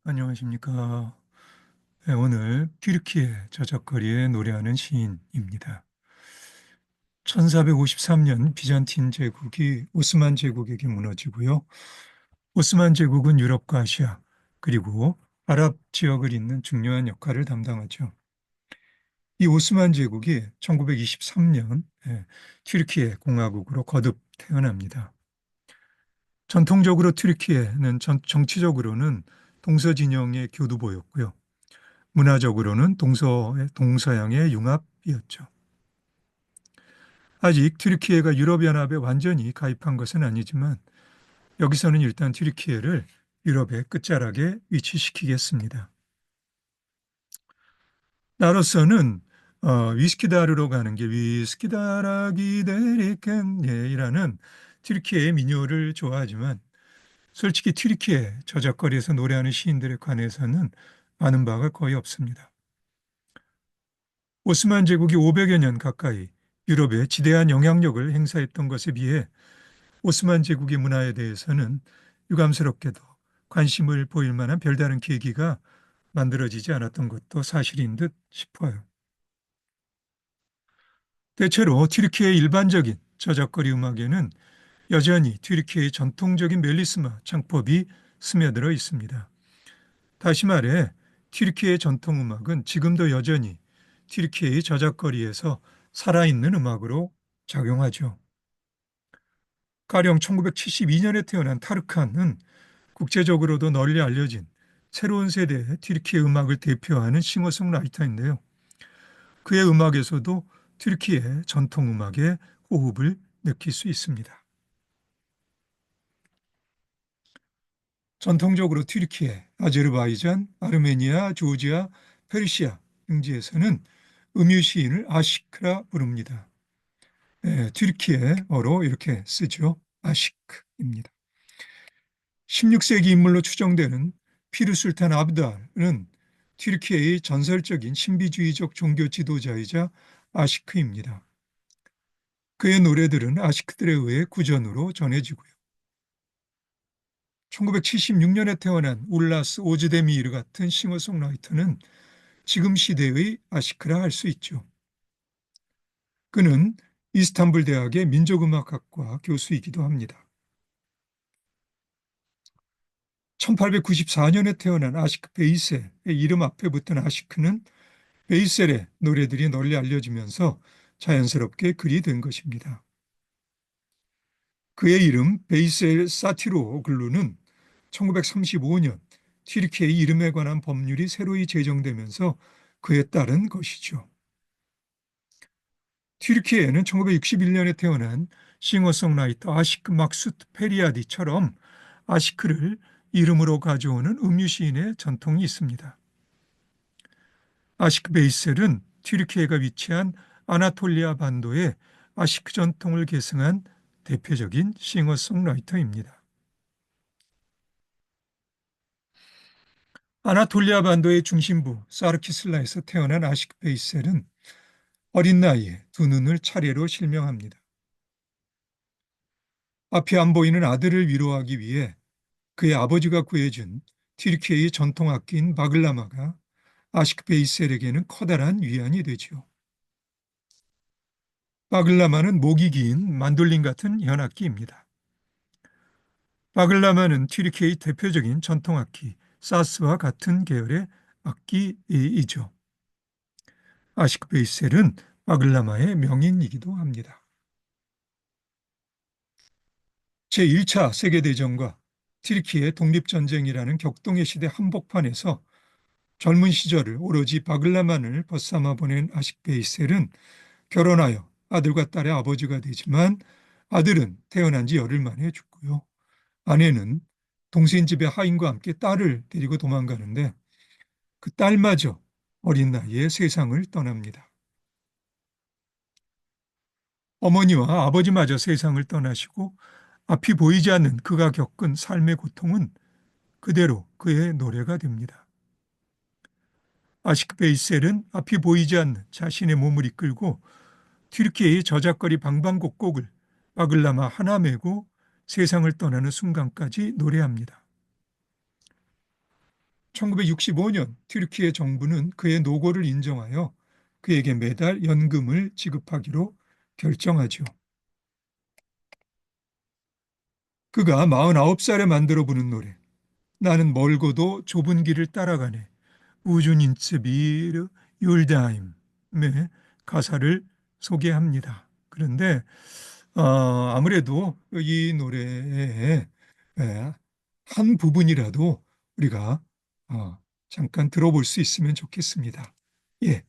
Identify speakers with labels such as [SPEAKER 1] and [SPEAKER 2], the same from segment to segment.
[SPEAKER 1] 안녕하십니까. 네, 오늘 튀르키예 저작거리에 노래하는 시인입니다. 1453년 비잔틴 제국이 오스만 제국에게 무너지고요. 오스만 제국은 유럽과 아시아 그리고 아랍 지역을 잇는 중요한 역할을 담당하죠. 이 오스만 제국이 1923년 튀르키예 공화국으로 거듭 태어납니다. 전통적으로 튀르키예는 정치적으로는 동서진영의 교두보였고요. 문화적으로는 동서양의 융합이었죠. 아직 튀르키예가 유럽연합에 완전히 가입한 것은 아니지만 여기서는 일단 튀르키예를 유럽의 끝자락에 위치시키겠습니다. 나로서는 위스키다르로 가는 길 위스키다라기 데리켄예이라는 튀르키예의 민요를 좋아하지만 솔직히 튀르키예 저작거리에서 노래하는 시인들에 관해서는 아는 바가 거의 없습니다. 오스만 제국이 500여 년 가까이 유럽에 지대한 영향력을 행사했던 것에 비해 오스만 제국의 문화에 대해서는 유감스럽게도 관심을 보일 만한 별다른 계기가 만들어지지 않았던 것도 사실인 듯 싶어요. 대체로 튀르키예의 일반적인 저작거리 음악에는 여전히 튀르키예의 전통적인 멜리스마 창법이 스며들어 있습니다. 다시 말해 튀르키예의 전통 음악은 지금도 여전히 튀르키예의 저작거리에서 살아있는 음악으로 작용하죠. 가령 1972년에 태어난 타르칸은 국제적으로도 널리 알려진 새로운 세대의 튀르키예 음악을 대표하는 싱어송라이터인데요. 그의 음악에서도 튀르키예 전통 음악의 호흡을 느낄 수 있습니다. 전통적으로 튀르키예, 아제르바이잔, 아르메니아, 조지아, 페르시아 등지에서는 음유 시인을 아시크라 부릅니다. 튀르키예어로 이렇게 쓰죠. 아시크입니다. 16세기 인물로 추정되는 피르술탄 아브달은 튀르키예의 전설적인 신비주의적 종교 지도자이자 아시크입니다. 그의 노래들은 아시크들에 의해 구전으로 전해지고요. 1976년에 태어난 울라스 오즈데미르 같은 싱어송라이터는 지금 시대의 아시크라 할 수 있죠. 그는 이스탄불 대학의 민족음악학과 교수이기도 합니다. 1894년에 태어난 아시크 베이셀의 이름 앞에 붙은 아시크는 베이셀의 노래들이 널리 알려지면서 자연스럽게 글이 된 것입니다. 그의 이름 베이셀 사티로글루는 1935년 튀르키예의 이름에 관한 법률이 새로이 제정되면서 그에 따른 것이죠. 튀르키예에는 1961년에 태어난 싱어송라이터 아시크 막수트 페리아디처럼 아시크를 이름으로 가져오는 음유 시인의 전통이 있습니다. 아시크 베이셀은 튀르키예가 위치한 아나톨리아 반도의 아시크 전통을 계승한 대표적인 싱어송라이터입니다. 아나톨리아 반도의 중심부 사르키슬라에서 태어난 아시크 베이셀은 어린 나이에 두 눈을 차례로 실명합니다. 앞이 안 보이는 아들을 위로하기 위해 그의 아버지가 구해준 튀르키예의 전통 악기인 바글라마가 아시크 베이셀에게는 커다란 위안이 되지요. 바글라마는 목이 긴 만돌린 같은 현악기입니다. 바글라마는 튀르키예의 대표적인 전통 악기 사스와 같은 계열의 악기이죠. 아시크 베이셀은 바글라마의 명인이기도 합니다. 제1차 세계대전과 튀르키예 독립전쟁이라는 격동의 시대 한복판에서 젊은 시절을 오로지 바글라만을 벗삼아 보낸 아식 베이셀은 결혼하여 아들과 딸의 아버지가 되지만 아들은 태어난 지 열흘 만에 죽고요. 아내는 동생 집의 하인과 함께 딸을 데리고 도망가는데 그 딸마저 어린 나이에 세상을 떠납니다. 어머니와 아버지마저 세상을 떠나시고 앞이 보이지 않는 그가 겪은 삶의 고통은 그대로 그의 노래가 됩니다. 아시크 베이셀은 앞이 보이지 않는 자신의 몸을 이끌고 튀르키예의 저작거리 방방곡곡을 바글라마 하나 메고 세상을 떠나는 순간까지 노래합니다. 1965년 튀르키예 정부는 그의 노고를 인정하여 그에게 매달 연금을 지급하기로 결정하죠. 그가 49살에 만들어 부른 노래 나는 멀고도 좁은 길을 따라가네 우주닌츠비르 율다임의 가사를 소개합니다. 그런데 아무래도 이 노래의 한 부분이라도 우리가 어, 잠깐 들어볼 수 있으면 좋겠습니다. 예.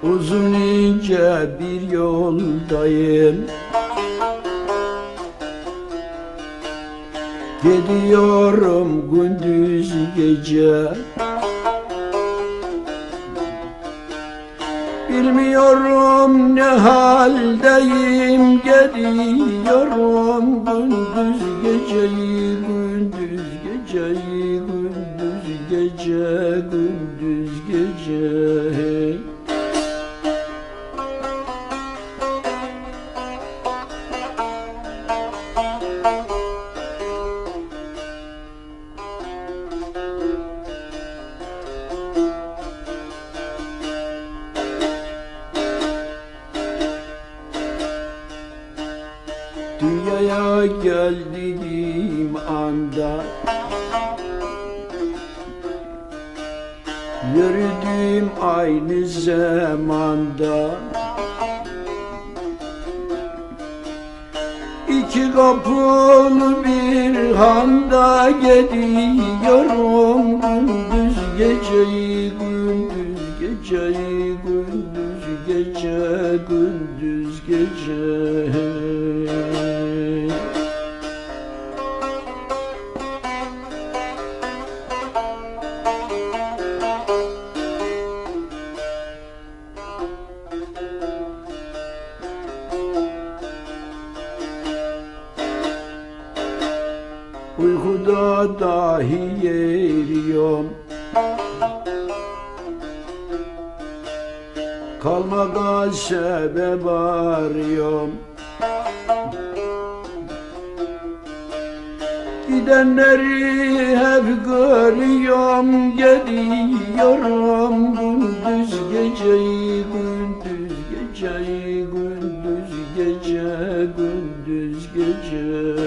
[SPEAKER 2] Uzun ince bir yoldayım, gidiyorum gündüz gece. Bilmiyorum ne haldeyim, gidiyorum gündüz geceyi, gündüz geceyi, gündüz gece, gündüz gece. Hey. Dünyaya geldiğim anda yürüdüğüm aynı zamanda İki kapılı bir handa gidiyorum gündüz geceyi, gündüz geceyi, gündüz gece, gündüz gece. Uykuda dahi yeriyorum, kalmadan sebep arıyorum. Gidenleri hep görüyorum, gidiyorum gündüz geceyi, gündüz geceyi, gündüz gece, gündüz gece.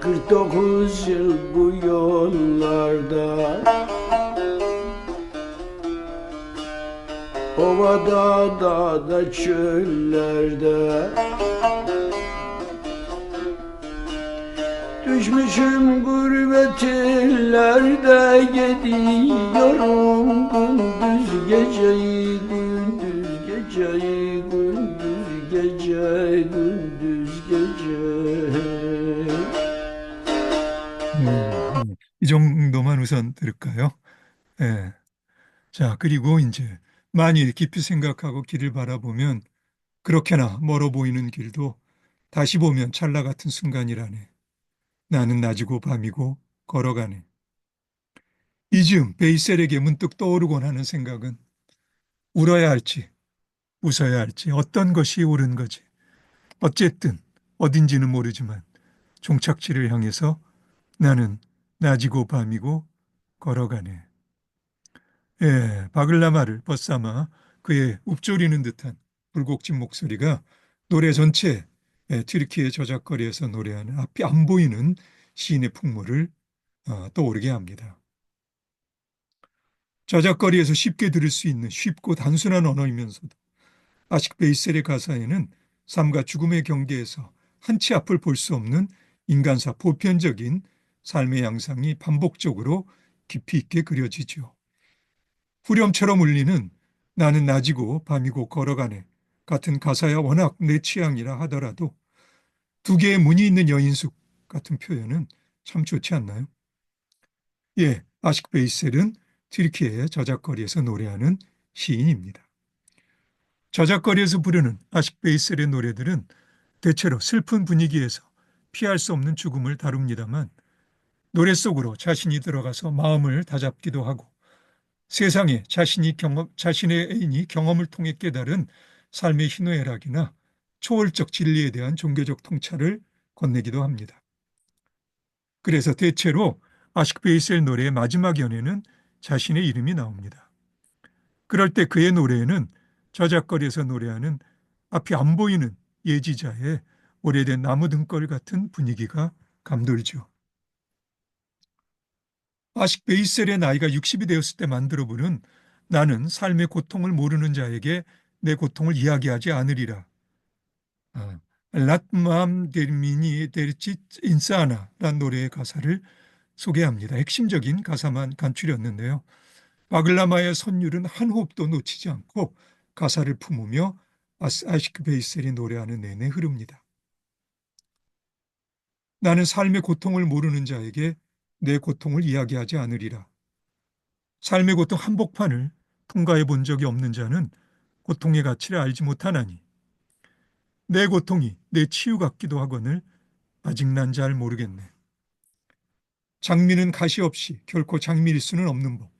[SPEAKER 2] Kırk dokuz yıl bu yollarda, ovada, dağda, çöllerde düşmüşüm gurbet illerde, gidiyorum gündüz geceyi, gündüz geceyi, gündüz gece, gündüz gece.
[SPEAKER 1] 이 정도만 우선 들을까요? 예. 자, 그리고 이제 만일 깊이 생각하고 길을 바라보면 그렇게나 멀어 보이는 길도 다시 보면 찰나 같은 순간이라네. 나는 낮이고 밤이고 걸어가네. 이즈음 베이셀에게 문득 떠오르곤 하는 생각은 울어야 할지 웃어야 할지 어떤 것이 옳은 거지. 어쨌든 어딘지는 모르지만 종착지를 향해서 나는 낮이고 밤이고 걸어가네. 예, 바글라마를 벗삼아 그의 읊조리는 듯한 굴곡진 목소리가 노래 전체 튀르키예 저작거리에서 노래하는 앞이 안 보이는 시인의 풍모를 떠오르게 합니다. 저작거리에서 쉽게 들을 수 있는 쉽고 단순한 언어이면서도 아식 베이셀의 가사에는 삶과 죽음의 경계에서 한치 앞을 볼 수 없는 인간사 보편적인 삶의 양상이 반복적으로 깊이 있게 그려지죠. 후렴처럼 울리는 나는 낮이고 밤이고 걸어가네 같은 가사야 워낙 내 취향이라 하더라도 두 개의 문이 있는 여인숙 같은 표현은 참 좋지 않나요? 예, 아식 베이셀은 튀르키예의 저작거리에서 노래하는 시인입니다. 저작거리에서 부르는 아식 베이셀의 노래들은 대체로 슬픈 분위기에서 피할 수 없는 죽음을 다룹니다만 노래 속으로 자신이 들어가서 마음을 다잡기도 하고 세상에 자신의 애인이 경험을 통해 깨달은 삶의 희노애락이나 초월적 진리에 대한 종교적 통찰을 건네기도 합니다. 그래서 대체로 아식 베이셀 노래의 마지막 연에는 자신의 이름이 나옵니다. 그럴 때 그의 노래에는 저작거리에서 노래하는 앞이 안 보이는 예지자의 오래된 나무 등걸 같은 분위기가 감돌죠. 아식 베이셀의 나이가 60이 되었을 때 만들어 부른 나는 삶의 고통을 모르는 자에게 내 고통을 이야기하지 않으리라. 랏맘 데르미니 데르치 인사나라는 노래의 가사를 소개합니다. 핵심적인 가사만 간추렸는데요. 바글라마의 선율은 한 호흡도 놓치지 않고 가사를 품으며 아시크 베이셀이 노래하는 내내 흐릅니다. 나는 삶의 고통을 모르는 자에게 내 고통을 이야기하지 않으리라. 삶의 고통 한복판을 통과해 본 적이 없는 자는 고통의 가치를 알지 못하나니 내 고통이 내 치유 같기도 하거늘 아직 난 잘 모르겠네. 장미는 가시 없이 결코 장미일 수는 없는 법.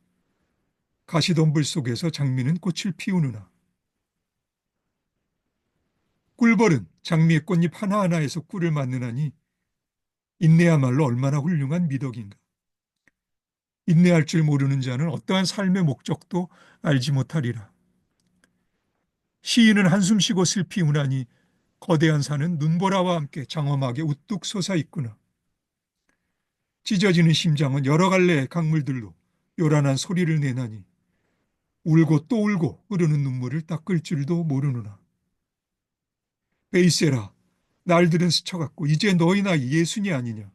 [SPEAKER 1] 가시덤불 속에서 장미는 꽃을 피우느나. 꿀벌은 장미의 꽃잎 하나하나에서 꿀을 만드나니 인내야말로 얼마나 훌륭한 미덕인가. 인내할 줄 모르는 자는 어떠한 삶의 목적도 알지 못하리라. 시인은 한숨 쉬고 슬피 우나니 거대한 산은 눈보라와 함께 장엄하게 우뚝 솟아 있구나. 찢어지는 심장은 여러 갈래의 강물들로 요란한 소리를 내나니 울고 또 울고 흐르는 눈물을 닦을 줄도 모르느나. 베이세라, 날들은 스쳐갔고 이제 너희 나이 예순이 아니냐.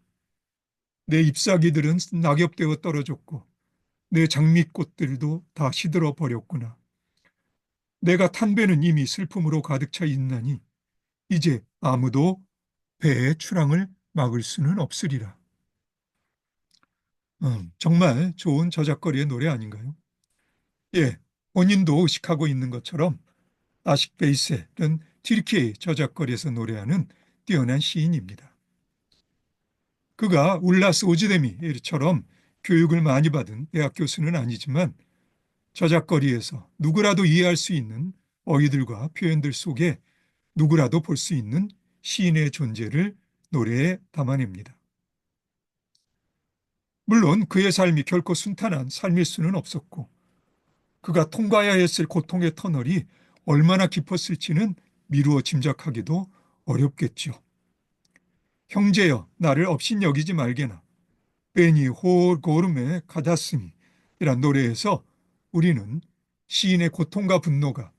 [SPEAKER 1] 내 잎사귀들은 낙엽되어 떨어졌고 내 장미꽃들도 다 시들어 버렸구나. 내가 탄 배는 이미 슬픔으로 가득 차 있나니 이제 아무도 배의 출항을 막을 수는 없으리라. 정말 좋은 저작거리의 노래 아닌가요? 예, 본인도 의식하고 있는 것처럼 아식 베이셀은 튀르키예 저작거리에서 노래하는 뛰어난 시인입니다. 그가 울라스 오즈데미처럼 교육을 많이 받은 대학 교수는 아니지만 저작거리에서 누구라도 이해할 수 있는 어휘들과 표현들 속에 누구라도 볼 수 있는 시인의 존재를 노래에 담아냅니다. 물론 그의 삶이 결코 순탄한 삶일 수는 없었고 그가 통과해야 했을 고통의 터널이 얼마나 깊었을지는 미루어 짐작하기도 어렵겠죠. 형제여 나를 업신여기지 말게나 베니 홀 고름의 가다스미 이란 노래에서 우리는 시인의 고통과 분노가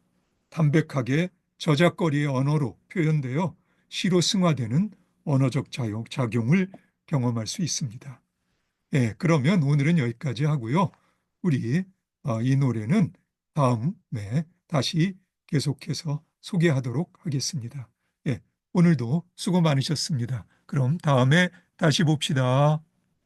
[SPEAKER 1] 담백하게 저작거리의 언어로 표현되어 시로 승화되는 언어적 작용을 경험할 수 있습니다. 예, 그러면 오늘은 여기까지 하고요. 우리 이 노래는 다음에 다시 계속해서 소개하도록 하겠습니다. 예, 오늘도 수고 많으셨습니다. 그럼 다음에 다시 봅시다.